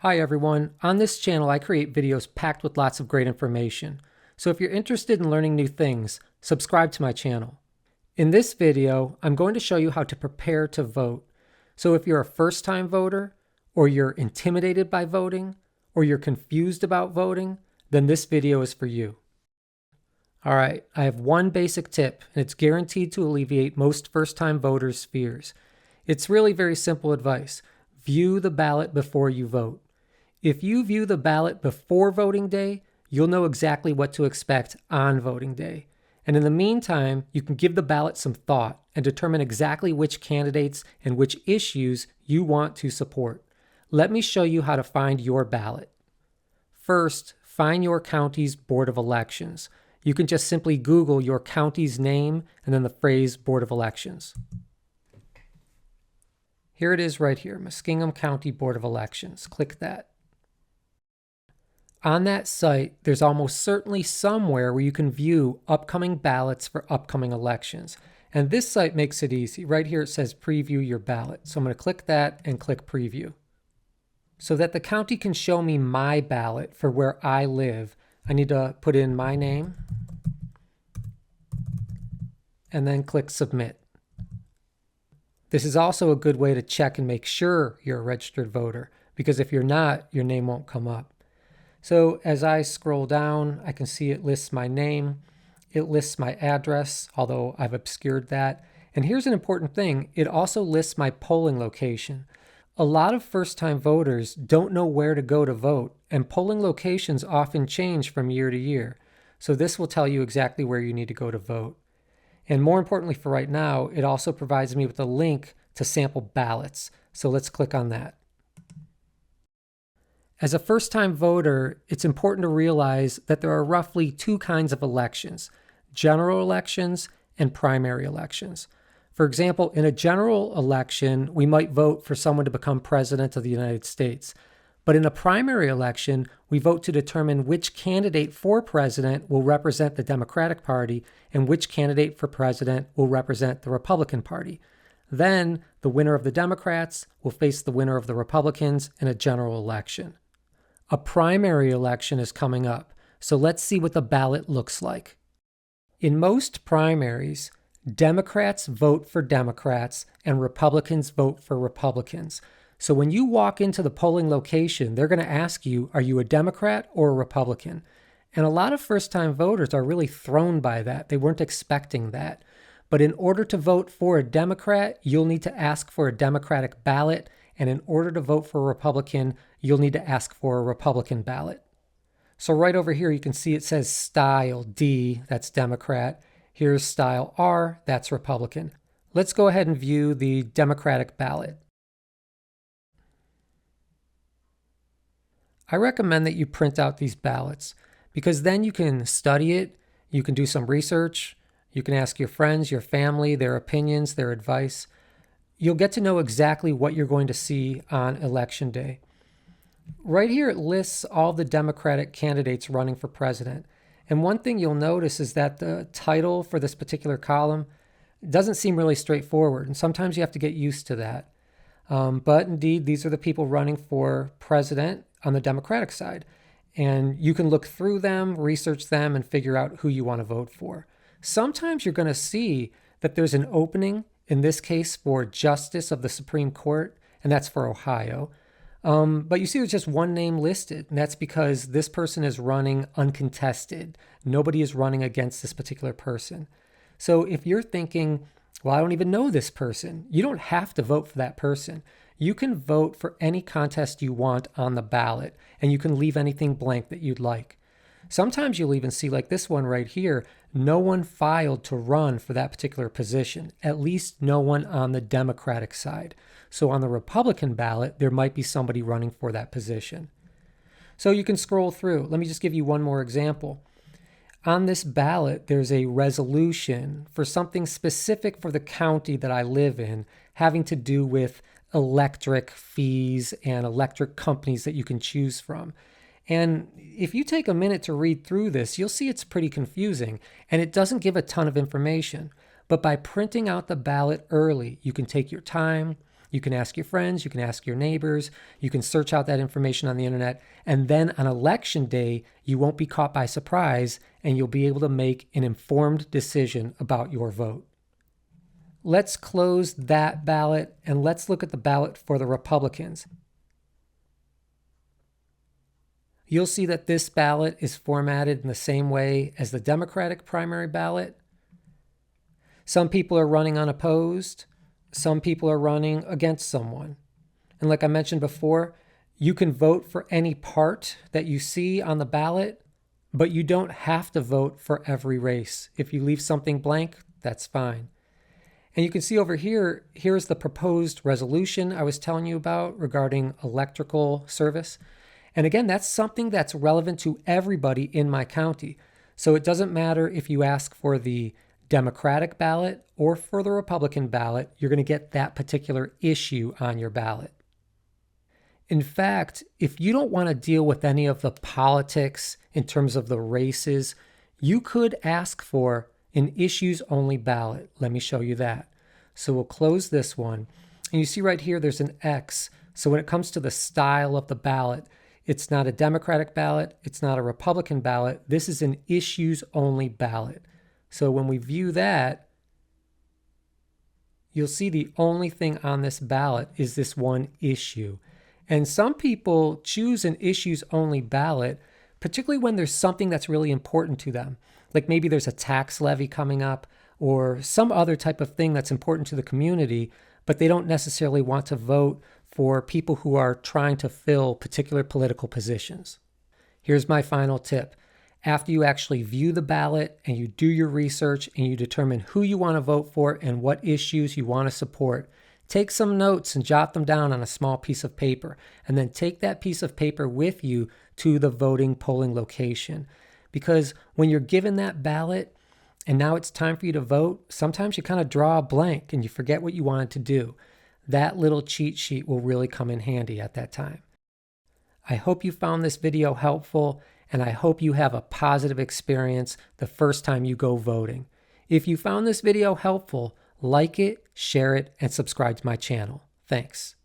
Hi everyone, on this channel I create videos packed with lots of great information. So if you're interested in learning new things, subscribe to my channel. In this video, I'm going to show you how to prepare to vote. So if you're a first-time voter, or you're intimidated by voting, or you're confused about voting, then this video is for you. Alright, I have one basic tip, and it's guaranteed to alleviate most first-time voters' fears. It's really very simple advice. View the ballot before you vote. If you view the ballot before voting day, you'll know exactly what to expect on voting day. And in the meantime, you can give the ballot some thought and determine exactly which candidates and which issues you want to support. Let me show you how to find your ballot. First, find your county's Board of Elections. You can just simply Google your county's name and then the phrase Board of Elections. Here it is right here, Muskingum County Board of Elections. Click that. On that site, there's almost certainly somewhere where you can view upcoming ballots for upcoming elections. And this site makes it easy. Right here it says preview your ballot. So I'm going to click that and click preview. So that the county can show me my ballot for where I live, I need to put in my name and then click submit. This is also a good way to check and make sure you're a registered voter, because if you're not, your name won't come up. So as I scroll down, I can see it lists my name. It lists my address, although I've obscured that. And here's an important thing. It also lists my polling location. A lot of first-time voters don't know where to go to vote, and polling locations often change from year to year. So this will tell you exactly where you need to go to vote. And more importantly for right now, it also provides me with a link to sample ballots. So let's click on that. As a first-time voter, it's important to realize that there are roughly two kinds of elections: general elections and primary elections. For example, in a general election, we might vote for someone to become president of the United States. But in a primary election, we vote to determine which candidate for president will represent the Democratic Party and which candidate for president will represent the Republican Party. Then, the winner of the Democrats will face the winner of the Republicans in a general election. A primary election is coming up, so let's see what the ballot looks like. In most primaries, Democrats vote for Democrats and Republicans vote for Republicans. So when you walk into the polling location, they're going to ask you, are you a Democrat or a Republican? And a lot of first-time voters are really thrown by that. They weren't expecting that. But in order to vote for a Democrat, you'll need to ask for a Democratic ballot. And in order to vote for a Republican, you'll need to ask for a Republican ballot. So right over here, you can see it says style D, that's Democrat. Here's style R, that's Republican. Let's go ahead and view the Democratic ballot. I recommend that you print out these ballots, because then you can study it, you can do some research, you can ask your friends, your family, their opinions, their advice. You'll get to know exactly what you're going to see on election day. Right here it lists all the Democratic candidates running for president. And one thing you'll notice is that the title for this particular column doesn't seem really straightforward, and sometimes you have to get used to that. But indeed, these are the people running for president on the Democratic side. And you can look through them, research them, and figure out who you want to vote for. Sometimes you're going to see that there's an opening, in this case for Justice of the Supreme Court, and that's for Ohio. But you see there's just one name listed, and that's because this person is running uncontested. Nobody is running against this particular person. So if you're thinking, well, I don't even know this person, you don't have to vote for that person. You can vote for any contest you want on the ballot, and you can leave anything blank that you'd like. Sometimes you'll even see, like this one right here, no one filed to run for that particular position, at least no one on the Democratic side. So on the Republican ballot, there might be somebody running for that position. So you can scroll through. Let me just give you one more example. On this ballot, there's a resolution for something specific for the county that I live in, having to do with electric fees and electric companies that you can choose from. And if you take a minute to read through this, you'll see it's pretty confusing, and it doesn't give a ton of information. But by printing out the ballot early, you can take your time, You can ask your friends, you can ask your neighbors, you can search out that information on the internet, and then on election day, you won't be caught by surprise and you'll be able to make an informed decision about your vote. Let's close that ballot and let's look at the ballot for the Republicans. You'll see that this ballot is formatted in the same way as the Democratic primary ballot. Some people are running unopposed. Some people are running against someone. And like I mentioned before, you can vote for any part that you see on the ballot, but you don't have to vote for every race. If you leave something blank, that's fine. And you can see over here, here's the proposed resolution I was telling you about regarding electrical service. And again, that's something that's relevant to everybody in my county. So it doesn't matter if you ask for the Democratic ballot or for the Republican ballot, you're going to get that particular issue on your ballot. In fact, if you don't want to deal with any of the politics in terms of the races, you could ask for an issues-only ballot. Let me show you that. So we'll close this one. And you see right here, there's an X. So when it comes to the style of the ballot, it's not a Democratic ballot. It's not a Republican ballot. This is an issues-only ballot. So when we view that, you'll see the only thing on this ballot is this one issue. And some people choose an issues-only ballot, particularly when there's something that's really important to them. Like maybe there's a tax levy coming up or some other type of thing that's important to the community, but they don't necessarily want to vote for people who are trying to fill particular political positions. Here's my final tip. After you actually view the ballot and you do your research and you determine who you want to vote for and what issues you want to support, take some notes and jot them down on a small piece of paper, and then take that piece of paper with you to the voting polling location. Because when you're given that ballot and now it's time for you to vote, sometimes you kind of draw a blank and you forget what you wanted to do. That little cheat sheet will really come in handy at that time. I hope you found this video helpful, and I hope you have a positive experience the first time you go voting. If you found this video helpful, like it, share it, and subscribe to my channel. Thanks.